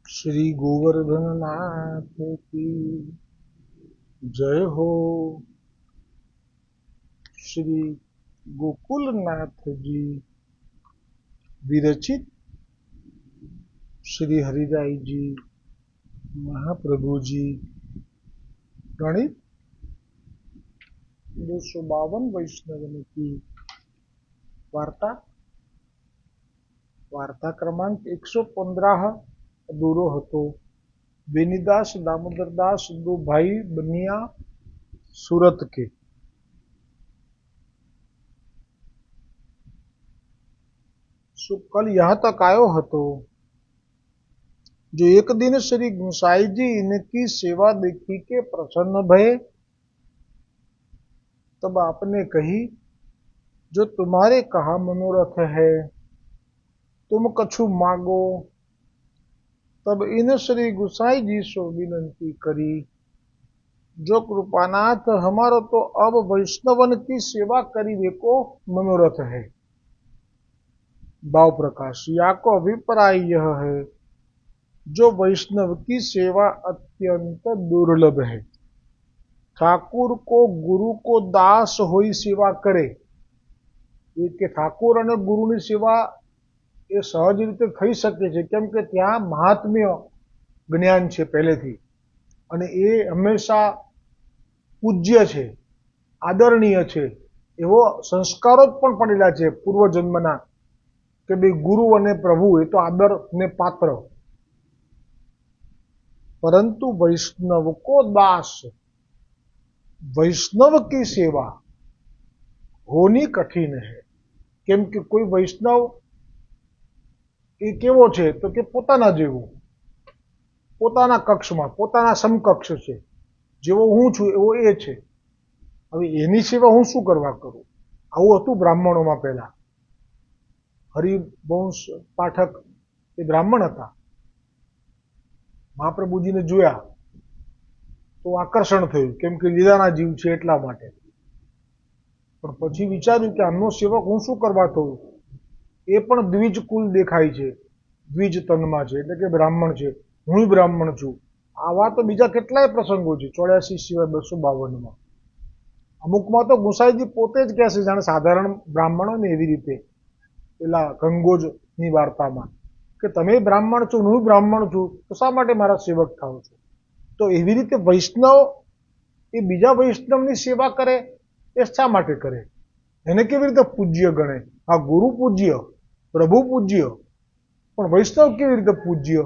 श्री गोवर्धन नाथ की जय हो। श्री गोकुलनाथ जी विरचित श्री हरिराय जी महाप्रभु जी गणित 252 वैष्णव की वार्ता वार्ता क्रमांक 115 अधूरो હતો। बेनीदास दामोदरदास दो भाई बनिया सूरत के। कल यहां तक आयो હતો जो एक दिन श्री गुसाई जी इनकी सेवा देखी के प्रसन्न भये, तब आपने कही जो तुम्हारे कहा मनोरथ है तुम कछु मांगो। तब इन श्री गुसाई जी सो विनंती करी, जो कृपानाथ हमारो तो अब वैष्णवन की सेवा करीबे को मनोरथ है। भाव प्रकाश या को अभिप्राय यह है, जो वैष्णव की सेवा अत्यंत दुर्लभ है। ठाकुर को गुरु को दास होई सेवा करे, कि ठाकुर અને ગુરુની સેવા એ સહજ રીતે થઈ શકે છે, કેમ કે ત્યાં મહાત્મ્ય જ્ઞાન છે પહેલેથી અને એ હંમેશા પૂજ્ય છે, આદરણીય છે, એવો સંસ્કારો પણ પડેલા છે પૂર્વજન્મના કે ભાઈ ગુરુ અને પ્રભુ એ તો આદરને પાત્ર। परंतु वैष्णव को दास, वैष्णव की सेवा होनी कठिन है। केम के कोई वैष्णव એ કેવો છે તો કે પોતાના જેવો, પોતાના કક્ષમાં પોતાના સમકક્ષ છે, જેવો હું છું એવો એ છે। હવે એની સેવા હું શું કરવા કરું? આવું હતું બ્રાહ્મણોમાં પહેલા। હરિવંશ પાઠક એ બ્રાહ્મણ હતા, મહાપ્રભુજીને જોયા તો આકર્ષણ થયું, કેમ કે લીલાના જીવ છે એટલા માટે। પણ પછી વિચાર્યું કે આમનો સેવક હું શું કરવા થયું? એ પણ દ્વિજ કુલ દેખાય છે, દ્વિજ તનમાં છે, એટલે કે બ્રાહ્મણ છે, હું બ્રાહ્મણ છું। આવા તો બીજા કેટલાય પ્રસંગો છે 84 સિવાય 252માં। અમુકમાં તો ગુસાઈજી પોતે જ કહે છે જાણે સાધારણ બ્રાહ્મણો ને એવી રીતે, પેલા ગંગોજની વાર્તામાં કે તમે બ્રાહ્મણ છો, હું બ્રાહ્મણ છું, તો શા માટે મારા સેવક થાવ છો? તો એવી રીતે વૈષ્ણવ એ બીજા વૈષ્ણવની સેવા કરે એ શા માટે કરે? એને કેવી રીતે પૂજ્ય ગણે? હા, ગુરુ પૂજ્ય, પ્રભુ પૂજ્ય, પણ વૈષ્ણવ કેવી રીતે પૂજ્ય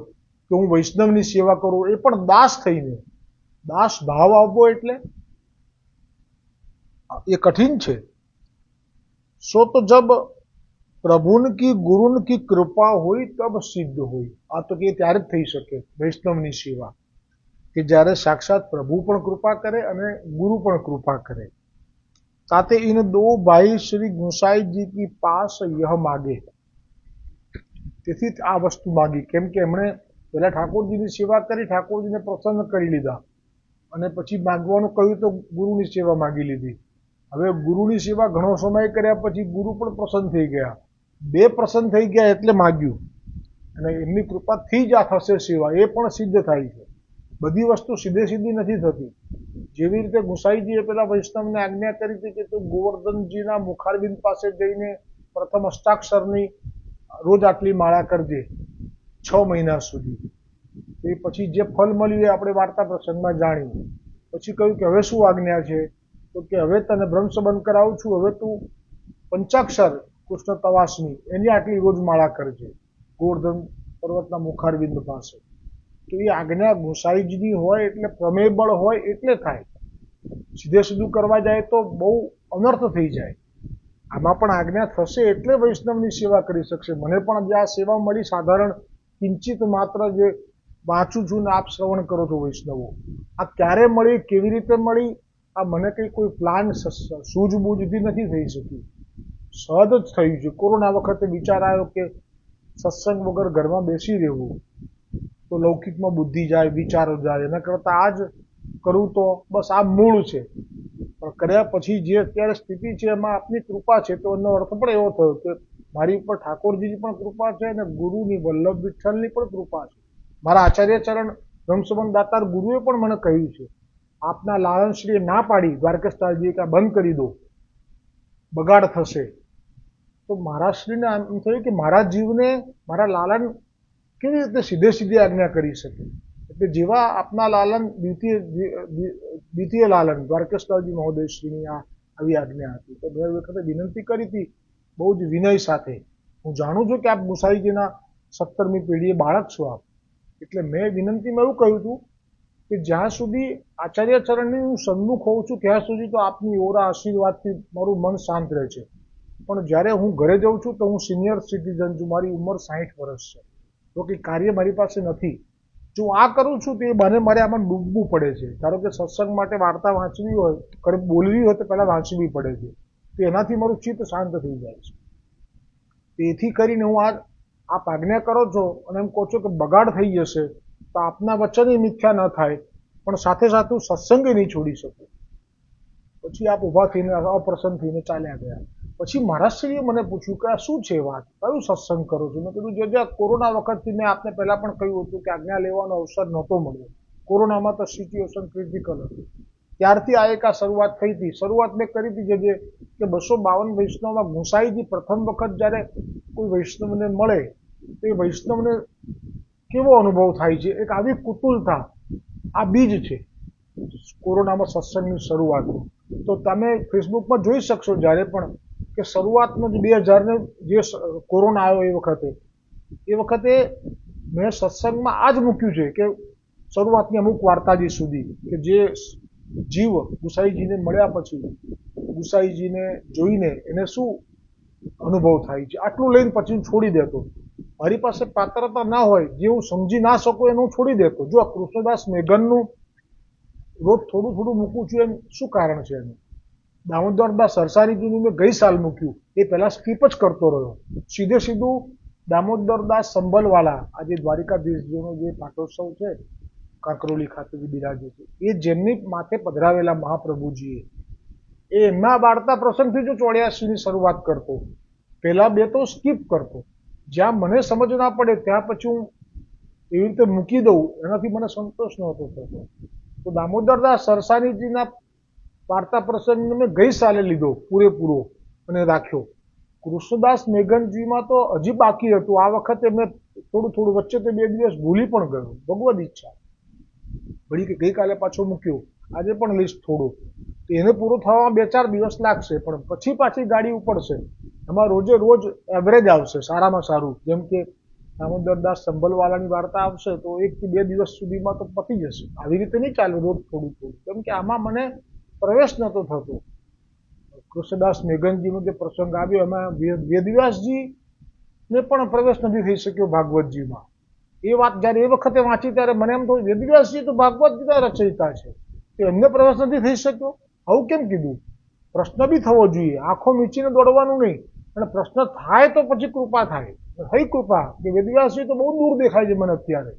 કે હું વૈષ્ણવની સેવા કરું, એ પણ દાસ થઈને? દાસ ભાવ આપવો એટલે ये कठिन छे। सो तो जब प्रभुन की गुरुन की कृपा हुई तब सिद्ध हुई। आ तो के त्यारे थई शके वैष्णवनी सेवा कि ज्यारे साक्षात प्रभु पण कृपा करे अने गुरु पण कृपा करे। ताते इन दो भाई श्री गुसाई जी की पास यह मागे, તેથી આ વસ્તુ માગી, કેમ કે એમણે પહેલા ઠાકોરજીની સેવા કરી, ઠાકોરજીને પ્રસન્ન કરી લીધા અને પછી માગવાનું કહ્યું તો ગુરુની સેવા માગી લીધી। હવે ગુરુની સેવા ઘણો સમય કર્યા પછી ગુરુ પણ પ્રસન્ન થઈ ગયા, બે પ્રસન્ન થઈ ગયા એટલે માગ્યું અને એમની કૃપાથી જ આ થશે સેવા, એ પણ સિદ્ધ થાય છે। બધી વસ્તુ સીધે સીધી નથી થતી। જેવી રીતે ગુસાઈજીએ પેલા વૈષ્ણવને આજ્ઞા કરી હતી કે તું ગોવર્ધનજીના મુખારબિંદ પાસે જઈને પ્રથમ અષ્ટાક્ષરની રોજ આટલી માળા કરજે 6 મહિના સુધી। એ પછી જે ફલ મળ્યું એ આપણે વાર્તા પ્રસંગમાં જાણ્યું। પછી કહ્યું કે હવે શું આજ્ઞા છે? તો કે હવે તને બ્રહ્મસંબંધ કરાવું છું, હવે તું પંચાક્ષર કૃષ્ણ તવાસની એની આટલી રોજ માળા કરજે ગોવર્ધન પર્વતના મુખારબિંદ પાસે। તો એ આજ્ઞા ગુસાઈજીની હોય એટલે પ્રમેય બળ હોય એટલે થાય। સીધે સીધું કરવા જાય તો બહુ અનર્થ થઈ જાય। આમાં પણ આજ્ઞા થશે એટલે વૈષ્ણવની સેવા કરી શકશે। મને પણ જે આ સેવા મળી સાધારણ કિંચિત માત્ર જે વાંચું છું ને આપ શ્રવણ કરો છો વૈષ્ણવો, આ ક્યારે મળી, કેવી રીતે મળી, આ મને કંઈ કોઈ પ્લાન સૂઝબૂઝથી નથી થઈ શકી, સહજ જ થયું છે। કોરોના વખતે વિચાર આવ્યો કે સત્સંગ વગર ઘરમાં બેસી રહેવું તો લૌકિકમાં બુદ્ધિ જાય, વિચારો જાય, એના કરતાં આ જ કરું તો બસ આ મૂળ છે। પણ કર્યા પછી જે અત્યારે સ્થિતિ છે એમાં આપની કૃપા છે, તો એનો અર્થ પણ એવો થયો કે મારી ઉપર ઠાકોરજીની પણ કૃપા છે અને ગુરુની વલ્લભ વિઠ્ઠલની પણ કૃપા છે। મારા આચાર્યચરણ બ્રહ્મસંબંધ દાતાર ગુરુએ પણ મને કહ્યું છે, આપના લાલનશ્રીએ ના પાડી દ્વારકેશદાસજીએ કે બંધ કરી દો, બગાડ થશે. તો મારા શ્રીને એમ થયું કે મારા જીવને મારા લાલન કેવી રીતે સીધે આજ્ઞા કરી શકે. એટલે જેવા આપના લાલન દ્વિતીય લાલન દ્વારકેશદાસજી મહોદયશ્રીની આવી આજ્ઞા હતી. તો મેં વખતે વિનંતી કરી હતી બહુ જ વિનય સાથે, હું જાણું છું કે આપ ગુસાઈજીના 17મી પેઢીએ બાળક છો આપ, એટલે મેં વિનંતીમાં એવું કહ્યું હતું કે જ્યાં સુધી આચાર્યચરણની હું સન્મુખ હોઉં છું ત્યાં સુધી તો આપની ઓરા આશીર્વાદથી મારું મન શાંત રહે છે. પણ જ્યારે હું ઘરે જાઉં છું તો હું સિનિયર સિટીઝન છું, મારી ઉંમર 60 વર્ષ છે, તો કંઈ કાર્ય મારી પાસે નથી. જો આ કરું છું તો એ બને મારે આમાં ડૂબવું પડે છે. ધારો કે સત્સંગ માટે વાર્તા વાંચવી હોય, બોલવી હોય તો પહેલાં વાંચવી પડે છે, તો એનાથી મારું ચિત્ત શાંત થઈ જાય છે. તેથી કરીને હું આપ આજ્ઞા કરો છો અને એમ કહો છો કે બગાડ થઈ જશે, તો આપના વચન મિથ્યા ન થાય, પણ સાથે સાથે હું સત્સંગે નહીં છોડી શકું. પછી આપ ઊભા થઈને અપ્રસન્ન થઈને ચાલ્યા ગયા. પછી મહારાજશ્રીએ મને પૂછ્યું કે આ શું છે વાત, કયું સત્સંગ કરો છો? મેં કીધું જે કોરોના વખતથી મેં આપને પહેલા પણ કહ્યું હતું કે આજ્ઞા લેવાનો અવસર નહોતો મળ્યો. કોરોનામાં તો સિચ્યુએશન ક્રિટિકલ હતી, ત્યારથી આ એક શરૂઆત થઈ હતી. શરૂઆત મેં કરી હતી જે કે 252 વૈષ્ણવમાં ગુસાઈજી પ્રથમ વખત જ્યારે કોઈ વૈષ્ણવને મળે તો એ વૈષ્ણવને કેવો અનુભવ થાય છે, એક આવી કુતુલતા, આ બીજ છે કોરોનામાં સત્સંગની શરૂઆતનું. તો તમે ફેસબુકમાં જોઈ શકશો જ્યારે પણ કે શરૂઆતનો જે 2000 જે કોરોના આવ્યો એ વખતે મેં સત્સંગમાં આ જ મૂક્યું છે કે શરૂઆતની અમુક વાર્તાજી સુધી કે જે જીવ ગુસાઈજીને મળ્યા પછી ગુસાઈજીને જોઈને એને શું અનુભવ થાય છે, આટલું લઈને પછી છોડી દેતો. મારી પાસે પાત્રતા ના હોય, જે હું સમજી ના શકું એનું હું છોડી દેતો. જો આ કૃષ્ણદાસ મેઘનનું રોજ થોડું મૂકું છું એમ શું કારણ છે એનું? દામોદરદાસ સરસારીજીનું મેં ગઈ સાલ મૂક્યું, એ પહેલા સ્કીપ જ કરતો રહ્યો. સીધું દામોદરદાસ સંભલવાલા, આજે દ્વારિકાધીશજીનો જે પાટોત્સવ છે કાંકરોલી ખાતે બિરાજે છે, એ જેમની માથે પધરાવેલા મહાપ્રભુજીએ, એ એમના વાર્તા પ્રસંગથી જો 84ની શરૂઆત કરતો, પહેલા બે તો સ્કીપ કરતો. જ્યાં મને સમજ ના પડે ત્યાં પછી હું એવી રીતે મૂકી દઉં, એનાથી મને સંતોષ નહોતો થતો. તો દામોદરદાસ સરસારીજીના વાર્તા પ્રસંગને મેં ગઈ સાલે લીધો પૂરેપૂરો અને રાખ્યો. કૃષ્ણદાસ મેઘનજીમાં તો હજી બાકી હતું. આ વખતે મેં થોડું વચ્ચે તો 2 દિવસ ભૂલી પણ ગયો, ભગવદ ઈચ્છા વળી કે ગઈકાલે પાછો મૂક્યો, આજે પણ લિસ્ટ થોડું, તો એને પૂરો થવામાં 2-4 દિવસ લાગશે, પણ પછી પાછી ગાડી ઉપડશે. એમાં રોજે રોજ એવરેજ આવશે સારામાં સારું. જેમ કે દામોદરદાસ સંભલવાલાની વાર્તા આવશે તો 1 થી 2 દિવસ સુધીમાં તો પતી જશે. આવી રીતે નહીં ચાલે રોજ થોડું, કેમ કે આમાં મને પ્રવેશ નહોતો થતો. કૃષ્ણદાસ મેઘનજીનો જે પ્રસંગ આવ્યો એમાં વેદવ્યાસજીને પણ પ્રવેશ નથી થઈ શક્યો ભાગવતજીમાં. એ વાત જ્યારે એ વખતે વાંચી ત્યારે મને એમ થયું વેદવ્યાસજી તો ભાગવત ગીતા રચયિતા છે, તો એમને પ્રવેશ નથી થઈ શક્યો. આવું કેમ કીધું? પ્રશ્ન બી થવો જોઈએ, આંખો મીચીને દોડવાનું નહીં, અને પ્રશ્ન થાય તો પછી કૃપા થાય. થઈ કૃપા કે વેદવ્યાસજી તો બહુ દૂર દેખાય છે મને અત્યારે,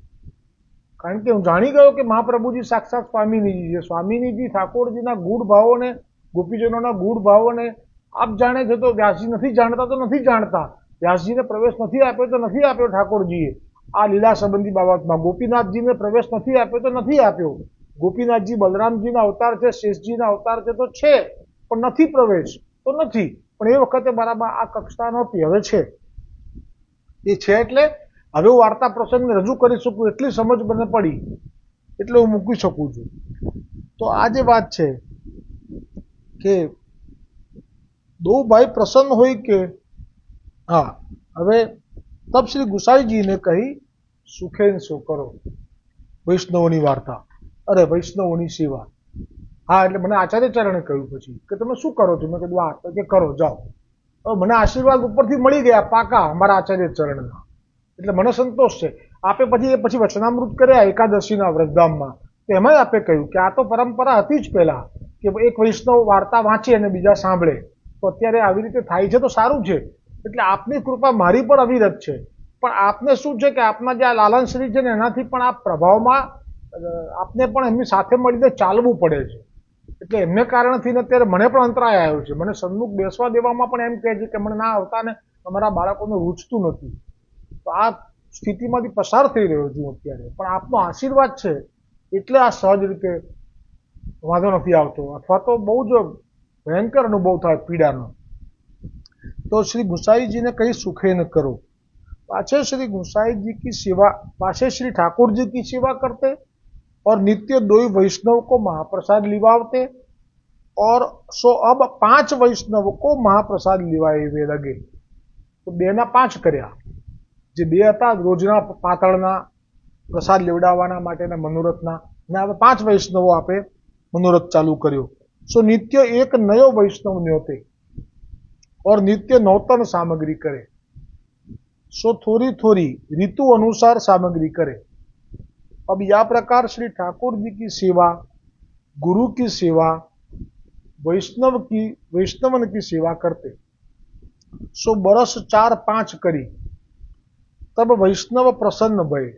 કારણ કે હું જાણી ગયો કે મહાપ્રભુજી સાક્ષાત સ્વામિનીજી છે. સ્વામિનીજી ઠાકોરજીના ગૂઢ ભાવોને, ગોપીજનોના ગૂઢ ભાવોને આપ જાણે છે, તો વ્યાસજી નથી જાણતા તો નથી જાણતા. વ્યાસજીને પ્રવેશ નથી આપ્યો તો નથી આપ્યો ઠાકોરજીએ. આ લીલા સંબંધી બાબતમાં ગોપીનાથજીને પ્રવેશ નથી આપ્યો તો નથી આપ્યો. ગોપીનાથજી બલરામજીના અવતાર છે, શેષજીના અવતાર છે તો છે, પણ નથી પ્રવેશ તો નથી. પણ એ વખતે બરાબર આ કક્ષા નહોતી, હવે છે. એ છે એટલે હવે હું વાર્તા પ્રસંગને રજૂ કરી શકું એટલી સમજ મને પડી, એટલે હું મૂકી શકું છું. તો આ જે વાત છે કે દો ભાઈ પ્રસન્ન હોય કે હા, હવે તબ શ્રી ગુસાઈજીને કહી સુખેન સો કરો વૈષ્ણવોની વાર્તા, અરે વૈષ્ણવોની સેવા. હા, એટલે મને આચાર્યચરણે કહ્યું પછી કે તમે શું કરો છો? મેં કીધું આ કે કરો જાઓ. હવે મને આશીર્વાદ ઉપરથી મળી ગયા પાકા અમારા આચાર્યચરણના, એટલે મને સંતોષ છે. આપે પછી વચનામૃત કર્યા એકાદશીના વ્રતધામમાં, તો એમાં આપે કહ્યું કે આ તો પરંપરા હતી જ પહેલા કે એક વૈષ્ણવ વાર્તા વાંચે અને બીજા સાંભળે, તો અત્યારે આવી રીતે થાય છે તો સારું છે. એટલે આપની કૃપા મારી પર અવિરત છે, પણ આપને શું છે કે આપના જે આ લાલનશ્રી છે ને એનાથી પણ આ પ્રભાવમાં આપને પણ એમની સાથે મળીને ચાલવું પડે છે. એટલે એમને કારણથી અત્યારે મને પણ અંતરાય આવ્યો છે. મને સન્મુખ બેસવા દેવામાં પણ એમ કહે છે કે મને ના આવતા ને અમારા બાળકોને રૂચતું નથી. તો આ સ્થિતિમાંથી પસાર થઈ રહ્યો છું અત્યારે, પણ આપનો આશીર્વાદ છે એટલે આ સહજ રીતે વાંધો નથી આવતો, અથવા તો બહુ જ ભયંકર અનુભવ થાય પીડાનો, तो श्री गुसाई जी ने कही सुखे न करो। पाछे श्री गुसाई जी की सेवा, पाछे श्री ठाकुर जी की सेवा करते और नित्य 2 वैष्णव को महाप्रसाद लिवावते, और सो अब 5 वैष्णव को महाप्रसाद लिवावे लगे। तो 2 ना 5 कर्या, जे 2 हता रोजना पातळना प्रसाद लेवडावाना माटेना मनोरथना, ने હવે 5 वैष्णवो आपे मनोरथ चालू कर्यो। सो नित्य एक नयो वैष्णव न्योते और नित्य नौतन सामग्री करे। सो थोड़ी थोड़ी ऋतु अनुसार सामग्री करे। अब या प्रकार श्री ठाकुर जी की सेवा, गुरु की सेवा, वैष्णवन की सेवा करते। सो बरस 4-5 करी, तब वैष्णव प्रसन्न भये।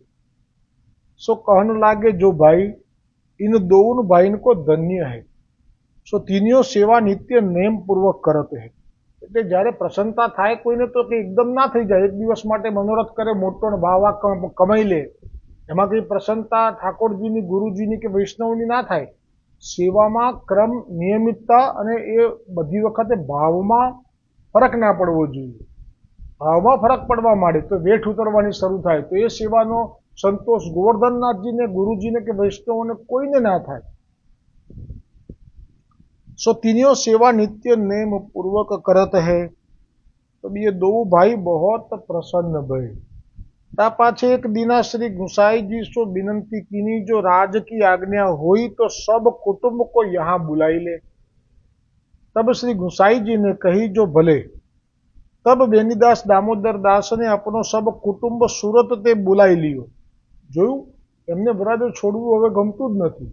सो कहने लागे, जो भाई इन दोनों भाई को धन्य है, सो तीनियों सेवा नित्य नेम पूर्वक करते हैं। એટલે જ્યારે પ્રસન્નતા થાય કોઈને તો કે એકદમ ના થઈ જાય, એક દિવસ માટે મનોરથ કરે મોટો ને ભાવા કમાઈ લે, એમાં કઈ પ્રસન્નતા ઠાકોરજીની, ગુરુજીની કે વૈષ્ણવની ના થાય। સેવામાં ક્રમ, નિયમિતતા અને એ બધી વખતે ભાવમાં ફરક ના પડવો જોઈએ। ભાવમાં ફરક પડવા માંડે તો વેઠ ઉતરવાની શરૂ થાય, તો એ સેવાનો સંતોષ ગોવર્ધનનાથજીને, ગુરુજીને કે વૈષ્ણવોને કોઈને ના થાય। सो तीनियों सेवा नित्य नेम पूर्वक करत है। तो ये 2 भाई बहुत प्रसन्न भये। ता पाछे एक दिना श्री गुसाई जी सो विनंती कीनी, जो राज की आज्ञा हुई तो सब कुटुंब को यहाँ बुलाई ले। तब श्री गुसाई जी ने कही, जो भले। तब बेनीदास दामोदर दास ने अपनो सब कुटुंब सूरत ते बुलाई लियो। जोयुं एमने बराबर छोड़વું હવે ગમતું જ નથી।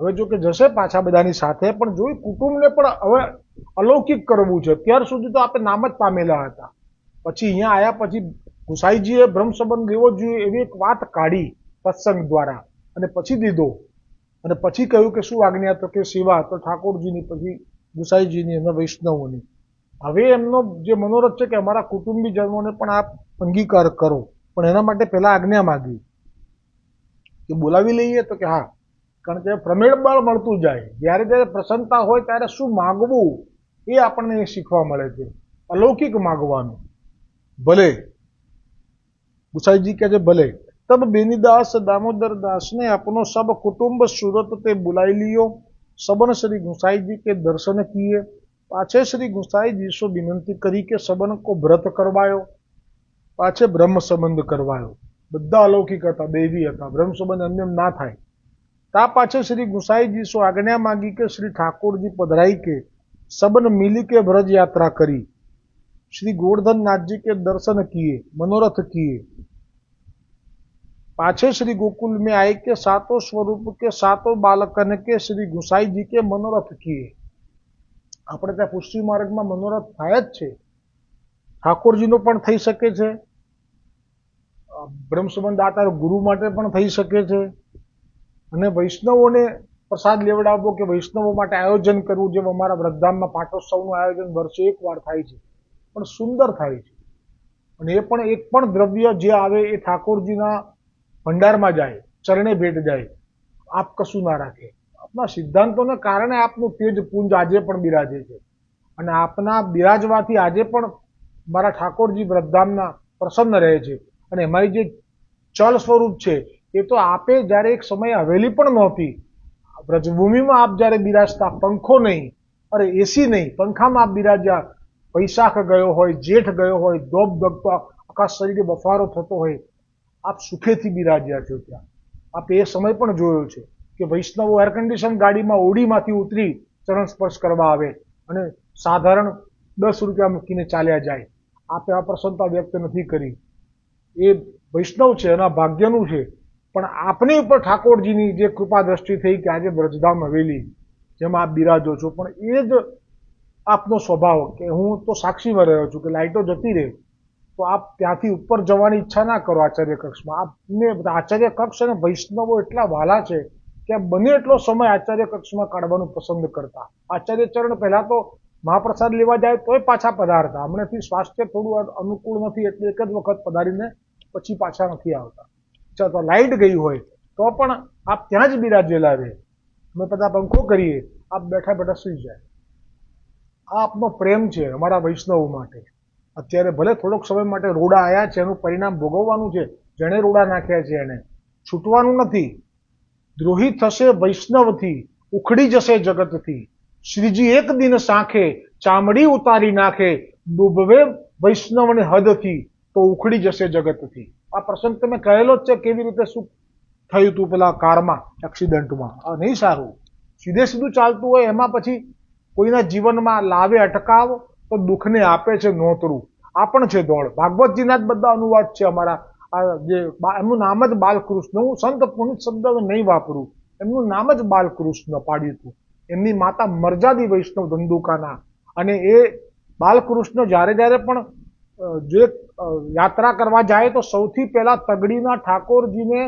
હવે જો કે જશે પાછા બધાની સાથે, પણ જોઈ કુટુંબને પણ હવે અલૌકિક કરવું છે। ત્યાર સુધી તો આપણે નામ જ પામેલા હતા, પછી અહીંયા આયા પછી ગુસાઈજીએ બ્રહ્મ સંબંધ લેવો જોઈએ એવી એક વાત કાઢી સત્સંગ દ્વારા, અને પછી દીધો, અને પછી કહ્યું કે શું આજ્ઞા, તો કે સેવા, તો ઠાકોરજીની, પછી ગુસાઈજીની અને વૈષ્ણવોની। હવે એમનો જે મનોરથ છે કે અમારા કુટુંબીજનોને પણ આપ અંગીકાર કરો, પણ એના માટે પહેલા આજ્ઞા માગી કે બોલાવી લઈએ, તો કે હા, કારણ કે પ્રમેળ બળ મળતું જાય। જ્યારે જ્યારે પ્રસન્નતા હોય ત્યારે શું માગવું એ આપણને શીખવા મળે છે, અલૌકિક માગવાનું। ભલે, ગુસાઈજી કહે છે ભલે। तब बेनीदास दामोदर दास ने अपनो सब कुटुंब सूरत ते बुलाई लियो। सबन श्री गुसाई जी के दर्शन किए। पाछे श्री गुसाई जी सो विनंती करी के सबन को व्रत करवायो, पाछे ब्रह्म संबंध करवायो। બધા અલૌકિક હતા, દેવી હતા, બ્રહ્મ સંબંધ અન્ય ના થાય। ता पाछे श्री गुसाई जी सो आज्ञा मांगी के श्री ठाकुर जी पधराई के सबन मिली के ब्रज यात्रा करी। श्री गोवर्धन नाथ जी के दर्शन किए, मनोरथ किए। पाछे श्री गोकुल में आए के 7 स्वरूप के 7 बालकन के श्री गुसाई जी के मनोरथ किए। આપણે ત્યાં પુષ્ટિ માર્ગમાં મનોરથ થાય જ છે, ઠાકોરજીનો પણ થઈ શકે છે, બ્રહ્મ સંબંધ દાતા ગુરુ માટે પણ થઈ શકે છે, અને વૈષ્ણવોને પ્રસાદ લેવડાવવો કે વૈષ્ણવો માટે આયોજન કરવું, જેમ અમારા વૃદ્ધામમાં પાટોત્સવનું આયોજન વર્ષે 1 વાર થાય છે, પણ સુંદર થાય છે, અને એ પણ એક પણ દ્રવ્ય જે આવે એ ઠાકોરજીના ભંડારમાં જાય, ચરણે ભેટ જાય, આપ કશું ના રાખે। આપના સિદ્ધાંતોને કારણે આપનું તેજ પુંજ આજે પણ બિરાજે છે, અને આપના બિરાજવાથી આજે પણ મારા ઠાકોરજી વૃદ્ધામના પ્રસન્ન રહે છે। અને એમાંય જે ચલ સ્વરૂપ છે એ તો આપે જ્યારે એક સમયે હવેલી પણ નહોતી, વ્રજભૂમિમાં આપ જ્યારે બિરાજતા, પંખો નહીં, અરે એસી નહીં, પંખામાં આપ બિરાજ્યા, વૈશાખ ગયો હોય, જેઠ ગયો હોય, ધોપ ધગતો આખા શરીરે બફારો થતો હોય, આપ સુખેથી બિરાજ્યા છો ત્યાં। આપ એ સમય પણ જોયો છે કે વૈષ્ણવો એર કન્ડિશન ગાડીમાં ઓડીમાંથી ઉતરી ચરણ સ્પર્શ કરવા આવે અને સાધારણ 10 રૂપિયા મૂકીને ચાલ્યા જાય। આપે આ પ્રસન્નતા વ્યક્ત નથી કરી, એ વૈષ્ણવ છે, એના ભાગ્યનું છે। પણ આપની ઉપર ઠાકોરજીની જે કૃપા દ્રષ્ટિ થઈ કે આજે બ્રજધામ હવેલી જેમાં આપ બિરાજો છો, પણ એ જ આપનો સ્વભાવ કે હું તો સાક્ષીમાં રહ્યો છું કે લાઇટો જતી રહે તો આપ ત્યાંથી ઉપર જવાની ઈચ્છા ના કરો આચાર્ય કક્ષમાં। આપને આચાર્ય કક્ષ અને વૈષ્ણવો એટલા વહાલા છે કે બને એટલો સમય આચાર્ય કક્ષમાં કાઢવાનું પસંદ કરતા। આચાર્ય ચરણ પહેલા તો મહાપ્રસાદ લેવા જાય તોય પાછા પધારતા, હમણાંથી સ્વાસ્થ્ય થોડું અનુકૂળ નથી એટલે એક જ વખત પધારીને પછી પાછા નથી આવતા. અચ્છા, તો લાઇટ ગઈ હોય તો પણ આપ ત્યાં જ બિરાજેલા રહે. અમે બધા પંખો કરીએ, આપ બેઠા બેઠા સુઈ જાય. આ આપનો પ્રેમ છે અમારા વૈષ્ણવ માટે. અત્યારે ભલે થોડોક સમય માટે રોડા આવ્યા છે, એનું પરિણામ ભોગવવાનું છે. જેણે રોડા નાખ્યા છે એને છૂટવાનું નથી. દ્રોહી થશે વૈષ્ણવથી, ઉખડી જશે જગતથી. શ્રીજી એક દિન સાંખે ચામડી ઉતારી નાખે, ડૂબવે વૈષ્ણવને હદથી તો ઉખડી જશે જગતથી. આ પ્રસંગ તમે કહેલો જ છે, કેવી રીતે શું થયું હતું પેલા કારમાં એક્સિડન્ટમાં. આ નહીં સારું. સીધે સીધું ચાલતું હોય એમાં પછી કોઈના જીવનમાં લાવે અટકાવ તો દુઃખને આપે છે નોતરું. આ પણ છે દોડ. ભાગવતજીના જ બધા અનુવાદ છે અમારા. આ જે એમનું નામ જ બાલકૃષ્ણ, હું સંત પુનિત શબ્દ નહીં વાપરું, એમનું નામ જ બાલકૃષ્ણ પાડ્યું હતું. એમની માતા મરજાદી વૈષ્ણવ ધંધુકાના. અને એ બાલકૃષ્ણ જ્યારે જ્યારે પણ જે યાત્રા કરવા જાય તો સૌથી પહેલા તગડીના ઠાકોરજીને,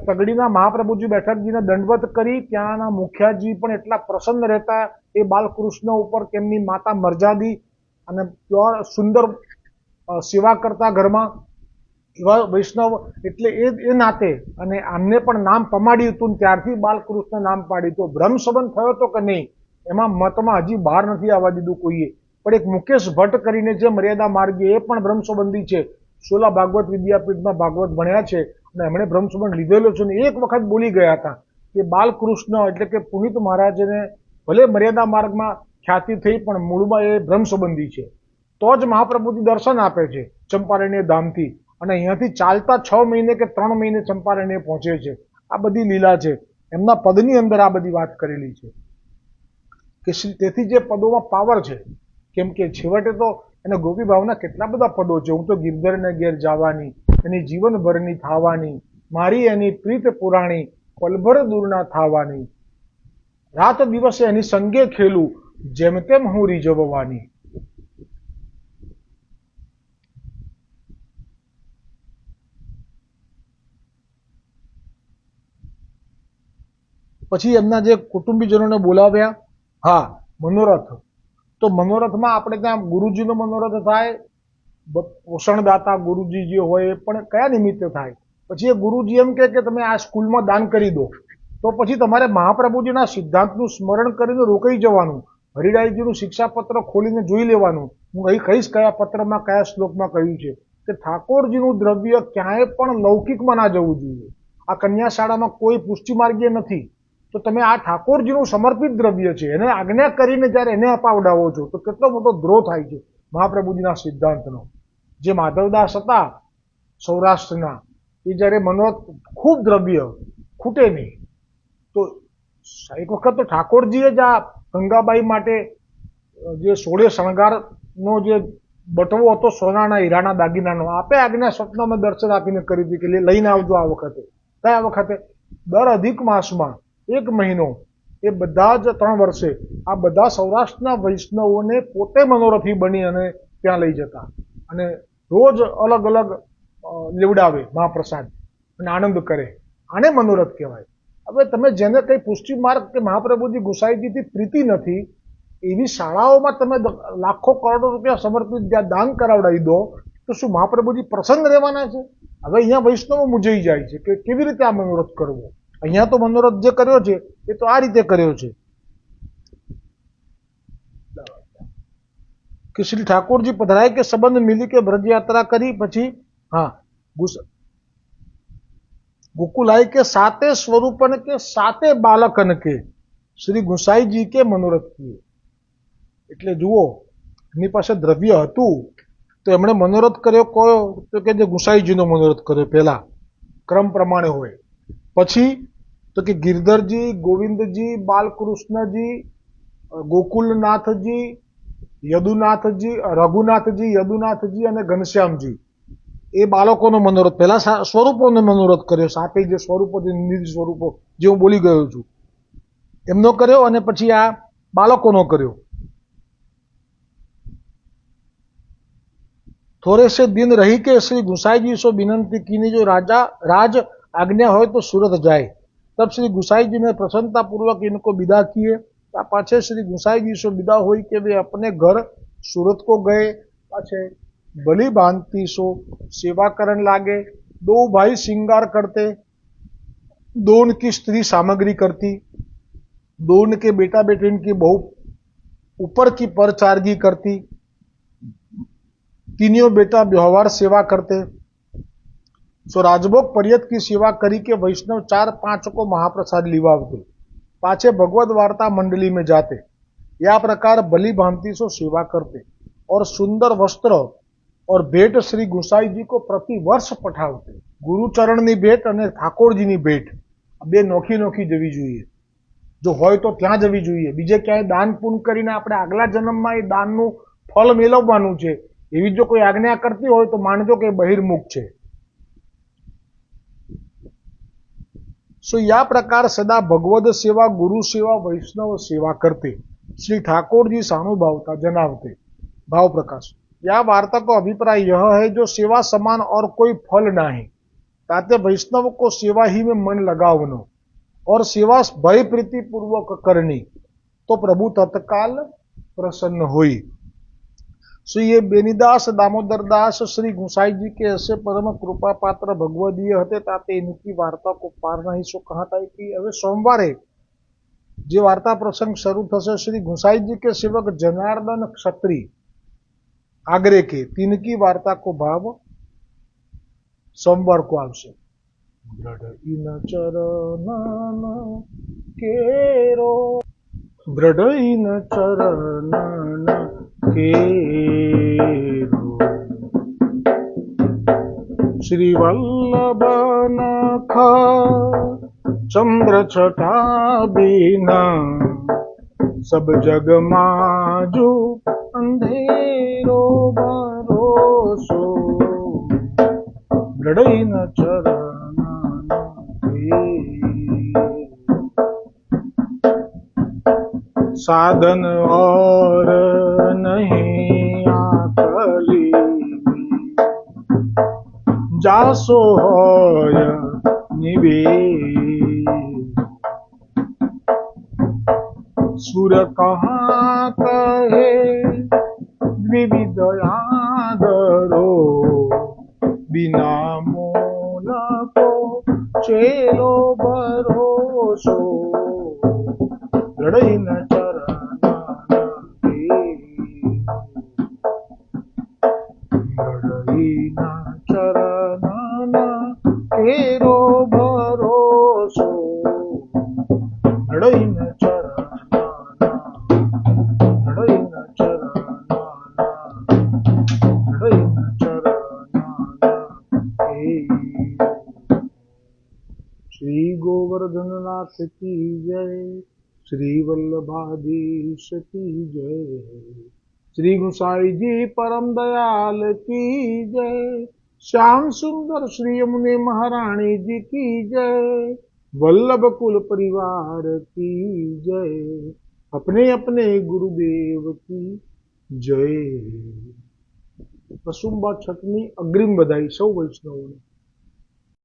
તગડીના મહાપ્રભુજી બેઠકજીને દંડવત કરી. ત્યાંના મુખિયાજી પણ એટલા પ્રસન્ન રહેતા એ બાલકૃષ્ણ ઉપર કે એમની માતા મરજાદી અને સુંદર સેવા કરતા ઘરમાં એવા વૈષ્ણવ. એટલે એ નાતે અને આમને પણ નામ પમાડ્યું હતું. ત્યારથી બાલકૃષ્ણ નામ પાડ્યું. તો ભ્રમ સંબંધ થયો તો કે નહીં, એમાં મતમાં હજી બહાર નથી આવવા દીધું કોઈએ. પણ એક મુકેશ ભટ્ટ કરીને જે મર્યાદા માર્ગી, એ પણ બ્રહ્મસંબંધી છે. સોલા ભાગવત વિદ્યાપીઠમાં ભાગવત ભણ્યા છે અને એમણે બ્રહ્મસંબંધ લીધેલો છે. અને એક વખત બોલી ગયા હતા કે બાલકૃષ્ણ એટલે કે પુનિત મહારાજને ભલે મર્યાદા માર્ગમાં ખ્યાતિ થઈ પણ મૂળમાં એ બ્રહ્મસંબંધી છે. તો જ મહાપ્રભુજી દર્શન આપે છે ચંપારણ્ય ધામથી. અને અહીંયાથી ચાલતા 6 મહિને કે 3 મહિને ચંપારણ્ય પહોંચે છે. આ બધી લીલા છે. એમના પદની અંદર આ બધી વાત કરેલી છે કે તેથી જે પદોમાં પાવર છે. કેમ કે છેવટે તો એને ગોપી ભાવના કેટલા બધા પદો છે. હું તો ગિરધરને ઘેર જવાની, એની જીવનભરની થાવાની, મારી એની પ્રીત પુરાણી, પલભર દૂરના થાવાની, રાત દિવસે એની સંગે ખેલું, જેમ તેમ હું રીઝવવાની. પછી એમના જે કુટુંબીજનોને બોલાવ્યા. હા, મનોરથ. તો મનોરથમાં આપણે ત્યાં ગુરુજીનો મનોરથ થાય. પોષણદાતા ગુરુજી જે હોય એ પણ કયા નિમિત્તે થાય? પછી એ ગુરુજી એમ કે તમે આ સ્કૂલમાં દાન કરી દો. તો પછી તમારે મહાપ્રભુજીના સિદ્ધાંતનું સ્મરણ કરીને રોકાઈ જવાનું. હરિરાયજીનું શિક્ષાપત્ર ખોલીને જોઈ લેવાનું. હું અહીં કહીશ કયા પત્રમાં કયા શ્લોકમાં કહ્યું છે કે ઠાકોરજીનું દ્રવ્ય ક્યાંય પણ લૌકિકમાં ના જવું જોઈએ. આ કન્યાશાળામાં કોઈ પુષ્ટિમાર્ગીય નથી. તો તમે આ ઠાકોરજીનું સમર્પિત દ્રવ્ય છે, એને આજ્ઞા કરીને જ્યારે એને અપાવડાવો છો તો કેટલો મોટો દ્રોહ થાય છે મહાપ્રભુજીના સિદ્ધાંતનો. જે માધવદાસ હતા સૌરાષ્ટ્રના, એ જ્યારે મનોરથ ખૂબ દ્રવ્ય ખૂટે નહીં, તો એક વખત તો ઠાકોરજીએ જ આ ગંગાબાઈ માટે જે 16 શણગારનો જે બટવો હતો સોનાના હીરાના દાગીનાનો, આપે આજ્ઞા સ્વપ્નમાં દર્શન આપીને કરી હતી કે લઈને આવજો આ વખતે. કયા વખતે? દર અધિક માસમાં 1 મહિનો એ બધા જ 3 વર્ષે આ બધા સૌરાષ્ટ્રના વૈષ્ણવોને પોતે મનોરથી બની અને ત્યાં લઈ જતા અને રોજ અલગ અલગ લેવડાવે મહાપ્રસાદ અને આનંદ કરે. આને મનોરથ કહેવાય. હવે તમે જેને કંઈ પુષ્ટિ માર્ગ કે મહાપ્રભુજી ગુસાઈજીથી પ્રીતિ નથી, એવી શાળાઓમાં તમે લાખો કરોડો રૂપિયા સમર્પિત દાન કરાવડાવી દો તો શું મહાપ્રભુજી પ્રસન્ન રહેવાના છે? હવે અહીંયા વૈષ્ણવો મૂંઝાઈ જાય છે કે કેવી રીતે આ મનોરથ કરવો. અહીંયા તો મનોરથ જે કર્યો છે એ તો આ રીતે કર્યો છે કે શ્રી ઠાકોરજી પધરાય કે સંબંધ મિલી કે બ્રજ યાત્રા કરી. પછી હા, ગોકુલાઈ કે સાતે સ્વરૂપન કે સાતે બાલકન કે શ્રી ગુસાઈજી કે મનોરથ કિए. એટલે જુઓ, એની પાસે દ્રવ્ય હતું તો એમણે મનોરથ કર્યો કયો? તો કે જે ગુસાઈજીનો મનોરથ કર્યો પહેલા ક્રમ પ્રમાણે હોય. પછી તો કે ગિરધરજી, ગોવિંદજી, બાલકૃષ્ણજી, ગોકુલનાથજી, યદુનાથજી, રઘુનાથજી, યદુનાથજી અને ઘનશ્યામજી, એ બાળકોનો મનોરથ પહેલા સ્વરૂપોનો મનોરથ કર્યો. સાતે જે સ્વરૂપો છે, નિધિ સ્વરૂપો જે હું બોલી ગયો છું એમનો કર્યો અને પછી આ બાળકોનો કર્યો. થોડે સે દિન રહી કે શ્રી ગુસાईजी सो विनंती कीनी, जो राजा राज आज्ञा हो तो सूरत जाए. तब श्री गुसाई जी ने प्रसन्नता पूर्वक इनको विदा किए. पाछे श्री गुसाई जी से विदा हुई कि वे अपने घर सूरत को गए. पाछे भली भांति सो सेवा करन लागे। दो भाई श्रृंगार करते, दो उनकी स्त्री सामग्री करती, दो उनके बेटा बेटी की बहु ऊपर की परचारगी करती, तीनियों बेटा व्यवहार सेवा करते। सो राजभोग पर्यत की सेवा करी के वैष्णव 4-5 को महाप्रसाद लीवावते, पाछे भगवत वार्ता मंडली में जाते। या प्रकार भली भांति सो सेवा करते और सुंदर वस्त्र और भेट श्री गुसाई जी को प्रति वर्ष पठावते। गुरुचरणनी भेट और ठाकोरजीनी भेट बे नोखी नोखी जवी जोईए। जो होय तो त्यां जवी जोईए। बीजे क्यांय दान पुण्य करीने आपणे आगला जन्ममां ए दाननुं फल मेळववानुं छे एवी जो कोई आज्ञा करती होय तो मानजो के बहिर्मुख छे। सो या प्रकार सदा भगवद सेवा, गुरु सेवा, वैष्णव सेवा करते श्री ठाकुर जी सानुभावता जनावते। भाव प्रकाश या वार्ता को अभिप्राय यह है, जो सेवा समान और कोई फल नहीं, ताते वैष्णव को सेवा ही में मन लगावनो और सेवा भय प्रीति पूर्वक करनी तो प्रभु तत्काल प्रसन्न हुई। सो ये बेनीदास दामोदर दास श्री गुसाई जी के ऐसे परम कृपा पात्र भगवदीय हते, ताते इनकी वार्ता को पार नहीं। सो कहा था कि हवे सोमवारे जे वार्ता प्रसंग शुरू थशे श्री गुसाई जी के सेवक जनार्दन क्षत्री आगरे के, तिनकी वार्ता को भाव सोमवार को आवशे। दृढ़ चरणन केरो, दृढ़ चरणन केरो, श्री वल्लभ नख चंद्र छटा बिना, सब जग माजू अंधेरो भरोसो, दृढ़ चरणन साधन और नहीं आकली, जासो होय निवेद, सुर कहाँ कहे विविध आदरो, बिना मोल को चेलो भरोसो, दृढ़ चरणन केरो भरोसो, दृढ़ श्री गोवर्धननाथ की जय, श्री वल्लभाधीश की जय, श्री गुसाई जी परम दयाल की जय, श्याम सुंदर श्री यमुने महारानी जी की जय, वल्लभ कुल परिवार की जय, अपने अपने गुरुदेव की जय। कसुंबा छठनी अग्रिम बधाई सौ वैष्णवों ने।